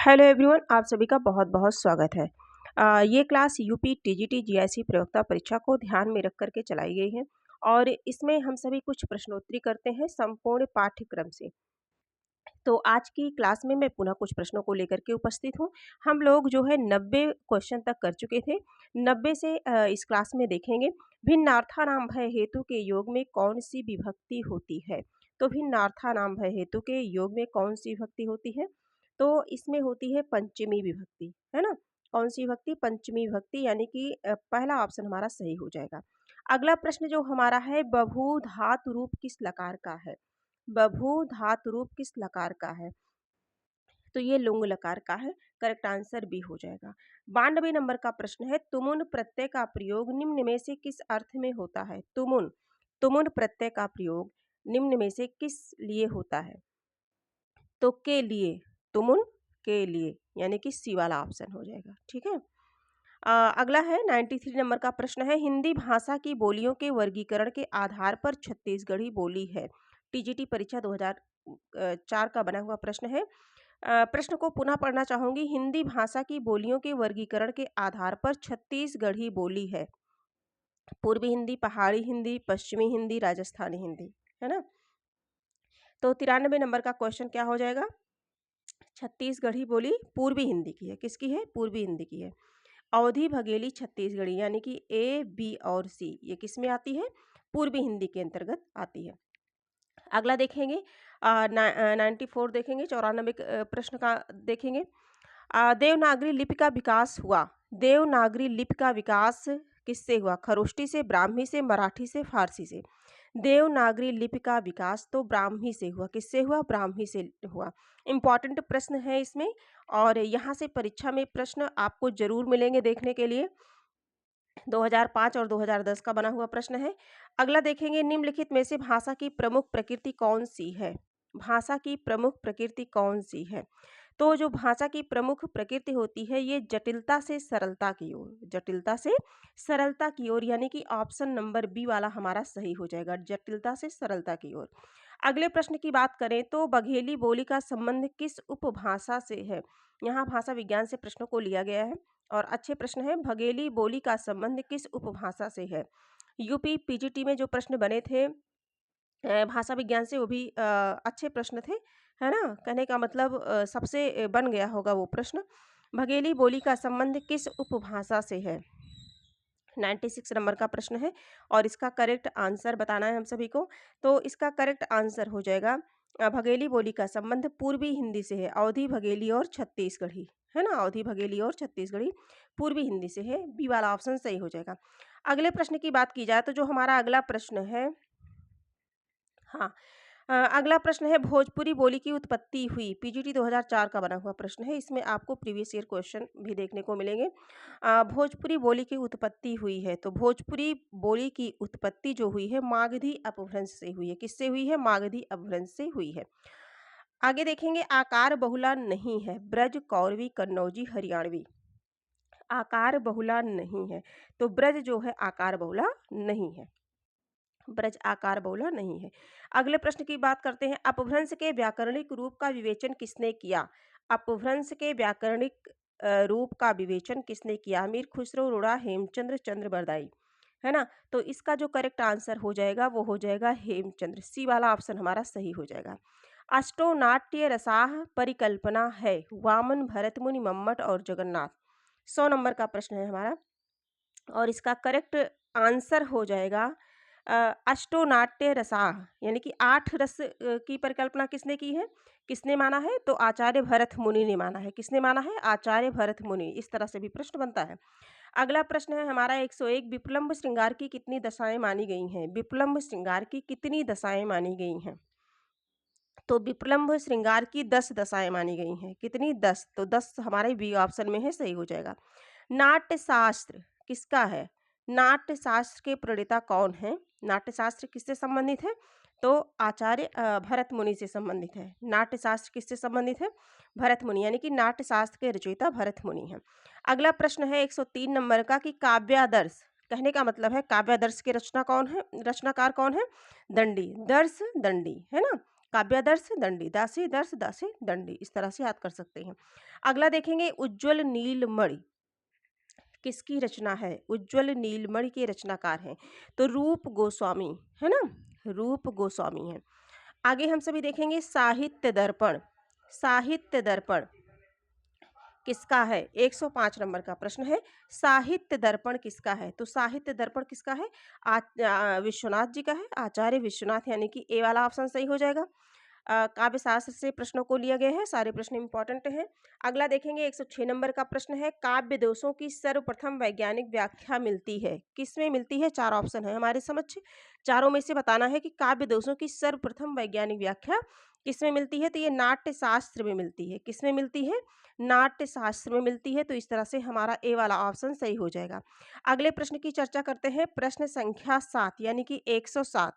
Hello everyone, आप सभी का बहुत बहुत स्वागत है। ये क्लास यूपी टीजीटी जीआईसी प्रयोक्ता परीक्षा को ध्यान में रख करके चलाई गई है और इसमें हम सभी कुछ प्रश्नोत्तरी करते हैं संपूर्ण पाठ्यक्रम से। तो आज की क्लास में मैं पुनः कुछ प्रश्नों को लेकर के उपस्थित हूँ। हम लोग जो है 90 क्वेश्चन तक कर चुके थे। 90 से इस क्लास में देखेंगे भिन्नार्थानाम भय हेतु के योग में कौन सी विभक्ति होती है। तो भिन्नार्थानाम भय हेतु के योग में कौन सी विभक्ति होती है? तो इसमें होती है पंचमी विभक्ति, है ना। कौन सी विभक्ति? पंचमी विभक्ति, यानी कि पहला ऑप्शन हमारा सही हो जाएगा। अगला प्रश्न जो हमारा है, बभू धातु रूप किस लकार का है? बभू धातु रूप किस लकार का है? तो ये लुंग लकार का है। करेक्ट आंसर बी हो जाएगा। 92 नंबर का प्रश्न है, तुमुन प्रत्यय का प्रयोग निम्न में से किस अर्थ में होता है? तुमुन तुमुन प्रत्यय का प्रयोग निम्न में से किस लिए होता है? तो के लिए, तुमुन के लिए, यानी कि सी वाला ऑप्शन हो जाएगा। ठीक है। अगला है 93 नंबर का प्रश्न है, हिंदी भाषा की बोलियों के वर्गीकरण के आधार पर छत्तीसगढ़ी बोली है। टीजीटी परीक्षा 2004 का बना हुआ प्रश्न है। प्रश्न को पुनः पढ़ना चाहूंगी। हिंदी भाषा की बोलियों के वर्गीकरण के आधार पर छत्तीसगढ़ी बोली है। पूर्वी हिंदी, पहाड़ी हिंदी, पश्चिमी हिंदी, राजस्थानी हिंदी, है ना। तो 93 नंबर का क्वेश्चन क्या हो जाएगा? छत्तीसगढ़ी बोली पूर्वी हिंदी की है। किसकी है? पूर्वी हिंदी की है। अवधी भगेली छत्तीसगढ़ी, यानी कि ए, बी और सी, ये किस में आती है? पूर्वी हिंदी के अंतर्गत आती है। अगला देखेंगे 94 देखेंगे, 94 प्रश्न का देखेंगे। देवनागरी लिपि का विकास हुआ। देवनागरी लिपि का विकास किससे हुआ? खरोष्टी से, ब्राह्मी से, मराठी से, फारसी से। देवनागरी लिपि का विकास तो ब्राह्मी से हुआ। किससे हुआ? ब्राह्मी से हुआ। इम्पॉर्टेंट प्रश्न है इसमें, और यहाँ से परीक्षा में प्रश्न आपको जरूर मिलेंगे देखने के लिए। 2005 और 2010 का बना हुआ प्रश्न है। अगला देखेंगे, निम्नलिखित में से भाषा की प्रमुख प्रकृति कौन सी है? भाषा की प्रमुख प्रकृति कौन सी है? तो जो भाषा की प्रमुख प्रकृति होती है, ये जटिलता से सरलता की ओर, जटिलता से सरलता की ओर, यानी कि ऑप्शन नंबर बी वाला हमारा सही हो जाएगा, जटिलता से सरलता की ओर। अगले प्रश्न की बात करें तो बघेली बोली का संबंध किस उपभाषा से है? यहाँ भाषा विज्ञान से प्रश्नों को लिया गया है और अच्छे प्रश्न है। बघेली बोली का संबंध किस उपभाषा से है? यूपी पीजीटी में जो प्रश्न बने थे भाषा विज्ञान से, वो भी अच्छे प्रश्न थे, है ना। कहने का मतलब सबसे बन गया होगा वो प्रश्न। बघेली बोली का संबंध किस उपभाषा से है? 96 नंबर का प्रश्न है और इसका करेक्ट आंसर बताना है हम सभी को। तो इसका करेक्ट आंसर हो जाएगा, बघेली बोली का संबंध पूर्वी हिंदी से है। अवधी भगेली और छत्तीसगढ़ी, है ना। अवधी भगेली और छत्तीसगढ़ी पूर्वी हिंदी से है। बी वाला ऑप्शन सही हो जाएगा। अगले प्रश्न की बात की जाए तो जो हमारा अगला प्रश्न है, हाँ, अगला प्रश्न है, भोजपुरी बोली की उत्पत्ति हुई। पीजीटी 2004 का बना हुआ प्रश्न है। इसमें आपको प्रीवियस ईयर क्वेश्चन भी देखने को मिलेंगे। भोजपुरी बोली की उत्पत्ति हुई है, तो भोजपुरी बोली की उत्पत्ति जो हुई है मागधी अपभ्रंश से हुई है। किससे हुई है? मागधी अपभ्रंश से हुई है। आगे देखेंगे, आकार बहुला नहीं है। ब्रज, कौरवी, कन्नौजी, हरियाणवी। आकार बहुला नहीं है, तो ब्रज जो है आकार बहुला नहीं है। ब्रज आकार बहुला नहीं है। अगले प्रश्न की बात करते हैं, अपभ्रंश के व्याकरणिक रूप का विवेचन किसने किया? अपभ्रंश के व्याकरणिक रूप का विवेचन किसने किया? अमीर खुसरो, रोड़ा, हेमचंद्र, चंद्र बरदाई, है ना। तो इसका जो करेक्ट आंसर हो जाएगा वो हो जाएगा हेमचंद्र। सी वाला ऑप्शन हमारा सही हो जाएगा। अष्टोनाट्य रसाह परिकल्पना है। वामन, भरत मुनि, मम्मट और जगन्नाथ। 100 नंबर का प्रश्न है हमारा और इसका करेक्ट आंसर हो जाएगा अष्टोनाट्य रसाह, यानी कि 8 रस की परिकल्पना किसने की है? किसने माना है? तो आचार्य भरत मुनि ने माना है। किसने माना है? आचार्य भरत मुनि। इस तरह से भी प्रश्न बनता है। अगला प्रश्न है हमारा 101, विप्लम्ब श्रृंगार की कितनी दशाएं मानी गई हैं? विप्लम्ब श्रृंगार की कितनी दशाएं मानी गई हैं? तो विप्लम्ब श्रृंगार की 10 दशाएं मानी गई हैं। कितनी? 10। तो 10 हमारे बी ऑप्शन में है, सही हो जाएगा। नाट्य शास्त्र किसका है? नाट्य शास्त्र के प्रणेता कौन है? नाट्य शास्त्र किससे संबंधित है? तो आचार्य भरत मुनि से संबंधित है। नाट्य शास्त्र किससे संबंधित है? भरत मुनि, यानी कि नाट्य शास्त्र के रचयिता भरत मुनि हैं। अगला प्रश्न है 103 नंबर का, कि काव्यादर्श, कहने का मतलब है काव्यादर्श के रचना कौन है? रचनाकार कौन है? दंडी, दर्श दंडी, है ना। काव्यादर्श दंडी, दासी दर्श दासी दंडी, इस तरह से याद कर सकते हैं। अगला देखेंगे उज्ज्वल नीलमणि किसकी रचना है? उज्ज्वल नीलमणि के रचनाकार हैं तो रूप गोस्वामी, है ना, रूप गोस्वामी है। आगे हम सभी देखेंगे साहित्य दर्पण, साहित्य दर्पण किसका है? 105 नंबर का प्रश्न है, साहित्य दर्पण किसका है? तो साहित्य दर्पण किसका है? विश्वनाथ जी का है, आचार्य विश्वनाथ, यानी कि ए वाला ऑप्शन सही हो जाएगा। काव्य शास्त्र से प्रश्नों को लिया गया है, सारे प्रश्न इंपॉर्टेंट हैं। अगला देखेंगे 106 नंबर का प्रश्न है, काव्य दोषों की सर्वप्रथम वैज्ञानिक व्याख्या मिलती है, किसमें मिलती है? 4 ऑप्शन है हमारे समक्ष, चारों में से बताना है कि काव्य दोषों की सर्वप्रथम वैज्ञानिक व्याख्या किसमें मिलती है? तो ये नाट्य शास्त्र में मिलती है। किसमें मिलती है? नाट्य शास्त्र में मिलती है, तो इस तरह से हमारा ए वाला ऑप्शन सही हो जाएगा। अगले प्रश्न की चर्चा करते हैं, प्रश्न संख्या 7 यानी कि 107,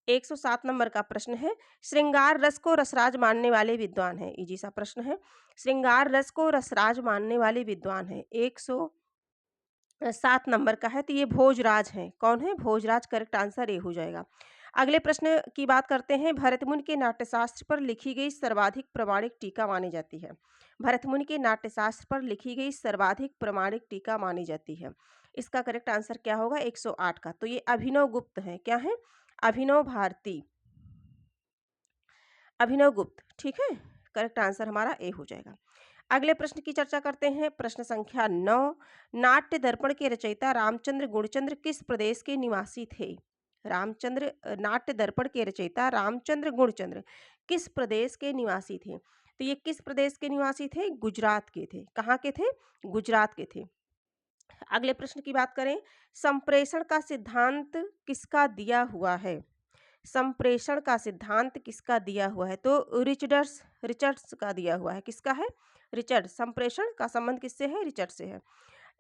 107 नंबर का प्रश्न है, श्रृंगार रस को रसराज मानने वाले विद्वान है, इजी सा प्रश्न है। श्रृंगार रस को रसराज मानने वाले विद्वान है, 107 नंबर का है, तो ये भोजराज हैं। कौन है? भोजराज, करेक्ट आंसर ए हो जाएगा। अगले प्रश्न की बात करते हैं, भरतमुनि के नाट्यशास्त्र पर लिखी गई सर्वाधिक प्रमाणिक टीका मानी जाती है। भरतमुनि के नाट्यशास्त्र पर लिखी गई सर्वाधिक प्रमाणिक टीका मानी जाती है, इसका करेक्ट आंसर क्या होगा? 108 का, तो ये अभिनव गुप्त है। क्या है? अभिनव भारती, अभिनव गुप्त, ठीक है, करेक्ट आंसर हमारा ए हो जाएगा। अगले प्रश्न की चर्चा करते हैं, प्रश्न संख्या 9, नाट्य दर्पण के रचयिता रामचंद्र गुणचंद्र किस प्रदेश के निवासी थे? रामचंद्र नाट्य दर्पण के रचयिता रामचंद्र गुणचंद्र किस प्रदेश के निवासी थे? तो ये किस प्रदेश के निवासी थे? गुजरात के थे। कहाँ के थे? गुजरात के थे। अगले प्रश्न की बात करें, संप्रेषण का सिद्धांत किसका दिया हुआ है? संप्रेषण का सिद्धांत किसका दिया हुआ है? तो रिचर्ड्स, रिचर्ड्स का दिया हुआ है। किसका है? रिचर्ड। संप्रेषण का संबंध किससे है? रिचर्ड से है।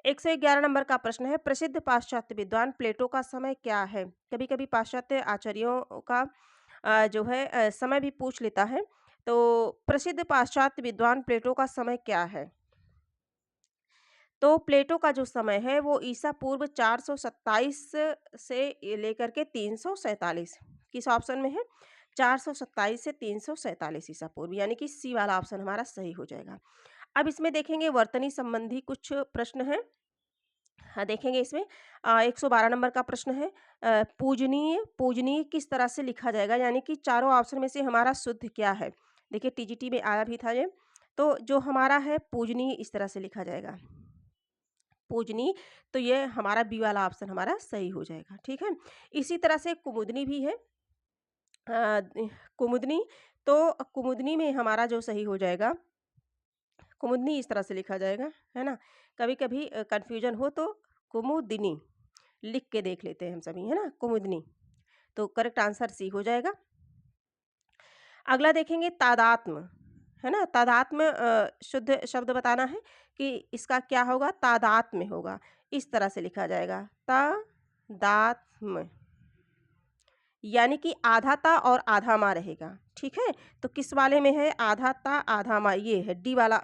111 नंबर का प्रश्न है, प्रसिद्ध पाश्चात्य विद्वान प्लेटो का समय क्या है? कभी कभी पाश्चात्य आचार्यों का जो है समय भी पूछ लेता है, तो प्रसिद्ध पाश्चात्य विद्वान प्लेटो का समय क्या है? तो प्लेटो का जो समय है वो ईसा पूर्व 427 से लेकर के 347, किस ऑप्शन में है? 427 से 347 ईसा पूर्व, यानी कि सी वाला ऑप्शन हमारा सही हो जाएगा। अब इसमें देखेंगे वर्तनी संबंधी कुछ प्रश्न हैं। हाँ, देखेंगे इसमें 112 नंबर का प्रश्न है, पूजनीय, पूजनीय किस तरह से लिखा जाएगा, यानी कि चारों ऑप्शन में से हमारा शुद्ध क्या है? देखिए टीजीटी में आया भी था ये, तो जो हमारा है पूजनीय इस तरह से लिखा जाएगा, पूजनी, तो ये हमारा बी वाला ऑप्शन हमारा सही हो जाएगा, ठीक है। इसी तरह से कुमुदनी भी है, कुमुदनी, तो कुमुदनी में हमारा जो सही हो जाएगा, कुमुदनी इस तरह से लिखा जाएगा, है ना। कभी कभी कन्फ्यूजन हो तो कुमुदिनी लिख के देख लेते हैं हम सभी, है ना, कुमुदनी, तो करेक्ट आंसर सी हो जाएगा। अगला देखेंगे तादात्म्य, है ना, तादात्म्य शुद्ध शब्द बताना है कि इसका क्या होगा? तादात्म्य होगा, इस तरह से लिखा जाएगा, तादात्म्य, यानी कि आधा ता और आधा मा रहेगा, ठीक है। तो किस वाले में है? आधा ता आधा मा, ये है डी वाला।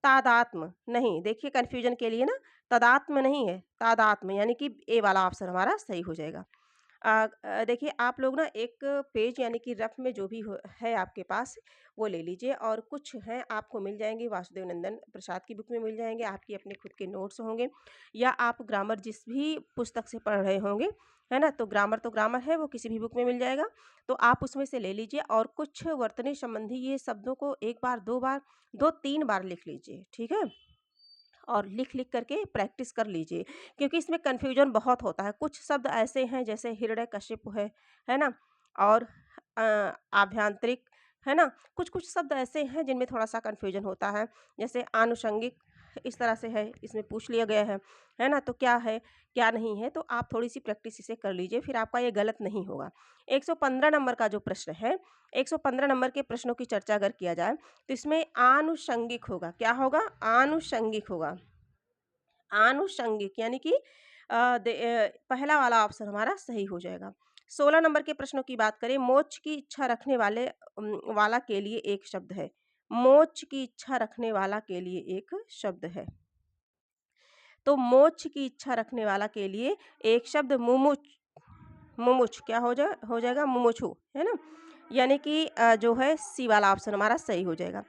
तादात्म्य नहीं, देखिए कन्फ्यूजन के लिए ना, तदात्म्य नहीं है, तादात्म्य, यानी कि ए वाला ऑप्शन हमारा सही हो जाएगा। देखिए आप लोग ना एक पेज यानी कि रफ में जो भी है आपके पास वो ले लीजिए, और कुछ हैं आपको मिल जाएंगे वासुदेव नंदन प्रसाद की बुक में मिल जाएंगे, आपकी अपने खुद के नोट्स होंगे, या आप ग्रामर जिस भी पुस्तक से पढ़ रहे होंगे, है ना, तो ग्रामर है वो किसी भी बुक में मिल जाएगा, तो आप उसमें से ले लीजिए, और कुछ वर्तनी संबंधी ये शब्दों को एक बार, दो बार, दो तीन बार लिख लीजिए, ठीक है, और लिख लिख करके प्रैक्टिस कर लीजिए, क्योंकि इसमें कन्फ्यूजन बहुत होता है। कुछ शब्द ऐसे हैं जैसे हिरण्यकशिपु है ना, और आभ्यंतरिक, है ना, कुछ कुछ शब्द ऐसे हैं जिनमें थोड़ा सा कन्फ्यूजन होता है, जैसे आनुषंगिक, इस तरह से है, इसमें पूछ लिया गया है ना, तो क्या है क्या नहीं है, तो आप थोड़ी सी प्रैक्टिस इसे कर लीजिए, फिर आपका ये गलत नहीं होगा। 115 नंबर का जो प्रश्न है, 115 नंबर के प्रश्नों की चर्चा अगर किया जाए, तो इसमें आनुषंगिक होगा। क्या होगा? आनुषंगिक होगा, आनुषंगिक, यानी कि पहला वाला ऑप्शन हमारा सही हो जाएगा। 16 नंबर के प्रश्नों की बात करें, मोक्ष की इच्छा रखने वाला के लिए एक शब्द है, मोक्ष की इच्छा रखने वाला के लिए एक शब्द है, तो मोक्ष की इच्छा रखने वाला के लिए एक शब्द मुमुच, मुमुच क्या हो जाएगा मुमुक्षु, है ना? यानी कि जो है सी वाला ऑप्शन हमारा सही हो जाएगा।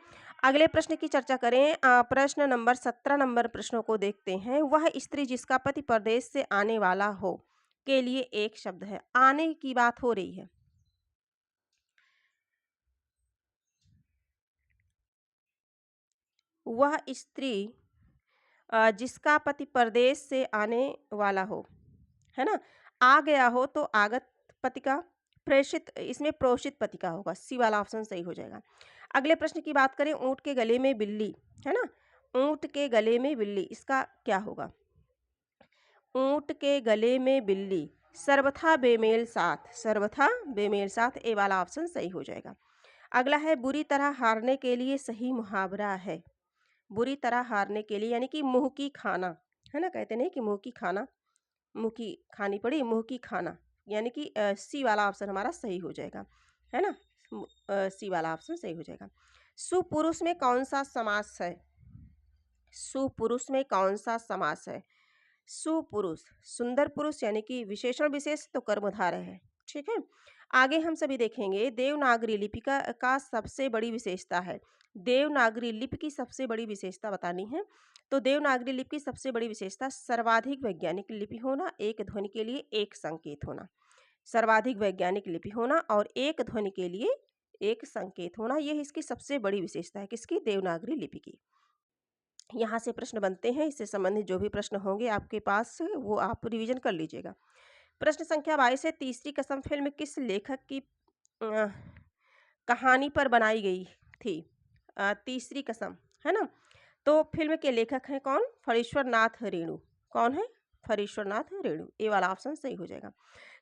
अगले प्रश्न की चर्चा करें। प्रश्न नंबर 17 नंबर प्रश्नों को देखते हैं। वह स्त्री जिसका पति परदेश से आने वाला हो के लिए एक शब्द है। आने की बात हो रही है। वह स्त्री जिसका पति परदेश से आने वाला हो, है ना? आ गया हो तो आगत पति का, प्रेषित इसमें प्रोषित पति का होगा, सी वाला ऑप्शन सही हो जाएगा। अगले प्रश्न की बात करें, ऊँट के गले में बिल्ली, है ना? ऊँट के गले में बिल्ली, इसका क्या होगा? ऊँट के गले में बिल्ली, सर्वथा बेमेल साथ, सर्वथा बेमेल साथ, ए वाला ऑप्शन सही हो जाएगा। अगला है बुरी तरह हारने के लिए सही मुहावरा है। बुरी तरह हारने के लिए यानी कि मुँह की खाना, है ना? कहते नहीं कि मुँह की खाना, मुँह की खानी पड़ी, मुँह की खाना, यानी कि सी वाला ऑप्शन हमारा सही हो जाएगा, है ना? सी वाला ऑप्शन सही हो जाएगा। सुपुरुष में कौन-सा समास है? सुपुरुष में कौन-सा समास है? सुपुरुष, सुंदर पुरुष यानी कि विशेषण विशेष तो कर्मधारय है, ठीक है? आगे हम सभी देखेंगे देवनागरी लिपि का सबसे बड़ी विशेषता है। देवनागरी लिपि की सबसे बड़ी विशेषता बतानी है। तो देवनागरी लिपि की सबसे बड़ी विशेषता सर्वाधिक वैज्ञानिक लिपि होना, एक ध्वनि के लिए एक संकेत होना। सर्वाधिक वैज्ञानिक लिपि होना और एक ध्वनि के लिए एक संकेत होना, यह इसकी सबसे बड़ी विशेषता है। किसकी? देवनागरी लिपि की। यहाँ से प्रश्न बनते हैं, इससे संबंधित जो भी प्रश्न होंगे आपके पास वो आप रिवीजन कर लीजिएगा। प्रश्न संख्या 22 है, तीसरी कसम फिल्म किस लेखक की कहानी पर बनाई गई थी? तीसरी कसम, है ना? तो फिल्म के लेखक हैं कौन? फणीश्वर नाथ रेणु। कौन है? फणीश्वर नाथ रेणु, ए वाला ऑप्शन सही हो जाएगा।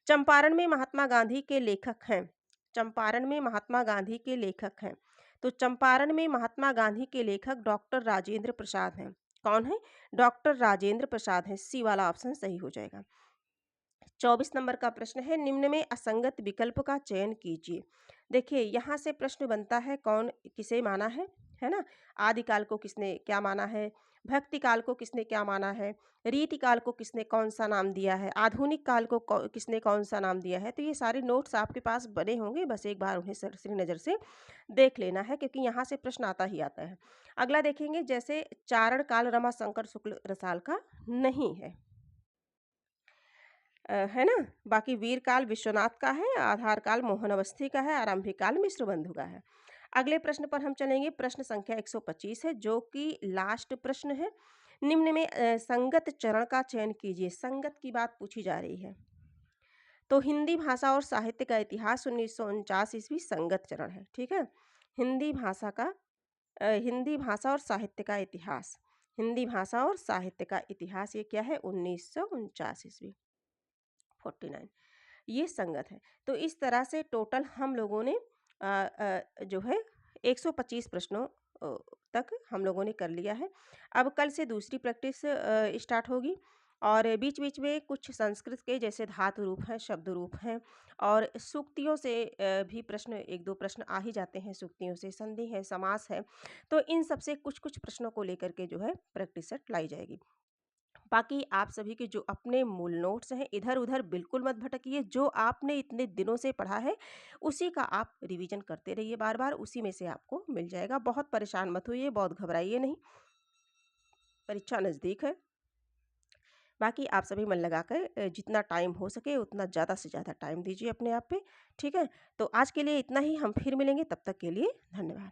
चंपारण में महात्मा गांधी के लेखक हैं। चंपारण में महात्मा गांधी के लेखक हैं। तो चंपारण में महात्मा गांधी के लेखक डॉक्टर राजेंद्र प्रसाद हैं। कौन है? डॉक्टर राजेंद्र प्रसाद हैं, सी वाला ऑप्शन सही हो जाएगा। 24 नंबर का प्रश्न है, निम्न में असंगत विकल्प का चयन कीजिए। देखिए यहाँ से प्रश्न बनता है, कौन किसे माना है ना? आदिकाल को किसने क्या माना है? भक्ति काल को किसने क्या माना है? रीति काल को किसने कौन सा नाम दिया है? आधुनिक काल को किसने कौन सा नाम दिया है? तो ये सारे नोट्स आपके पास बने होंगे, बस एक बार उन्हें सरसरी नज़र से देख लेना है, क्योंकि यहाँ से प्रश्न आता ही आता है। अगला देखेंगे, जैसे चारण काल रमाशंकर शुक्ल रसाल का नहीं है, है ना? बाकी वीर काल विश्वनाथ का है, आधार काल मोहन अवस्थी का है, आरंभिक काल मिश्र बंधु का है। अगले प्रश्न पर हम चलेंगे, प्रश्न संख्या 125 है, जो कि लास्ट प्रश्न है। निम्न में संगत चरण का चयन कीजिए। संगत की बात पूछी जा रही है। तो हिंदी भाषा और साहित्य का इतिहास 1949 ईस्वी संगत चरण है, ठीक है? हिंदी भाषा का हिंदी भाषा और साहित्य का इतिहास, हिंदी भाषा और साहित्य का इतिहास, ये क्या है? 1949 ईस्वी, 49, ये संगत है। तो इस तरह से टोटल हम लोगों ने जो है 125 प्रश्नों तक हम लोगों ने कर लिया है। अब कल से दूसरी प्रैक्टिस स्टार्ट होगी, और बीच-बीच में कुछ संस्कृत के जैसे धातु रूप हैं, शब्द रूप हैं, और सूक्तियों से भी प्रश्न, 1-2 प्रश्न आ ही जाते हैं सूक्तियों से, संधि है, समास है। तो इन सब से कुछ-कुछ प्रश्नों को लेकर के जो है प्रैक्टिस सेट लाई जाएगी। बाकी आप सभी के जो अपने मूल नोट्स हैं, इधर-उधर बिल्कुल मत भटकिए। जो आपने इतने दिनों से पढ़ा है, उसी का आप रिवीजन करते रहिए बार-बार, उसी में से आपको मिल जाएगा। बहुत परेशान मत होइए, बहुत घबराइए नहीं, परीक्षा नज़दीक है। बाकी आप सभी मन लगाकर जितना टाइम हो सके उतना ज़्यादा से ज़्यादा टाइम दीजिए अपने आप पे, ठीक है? तो आज के लिए इतना ही, हम फिर मिलेंगे, तब तक के लिए धन्यवाद।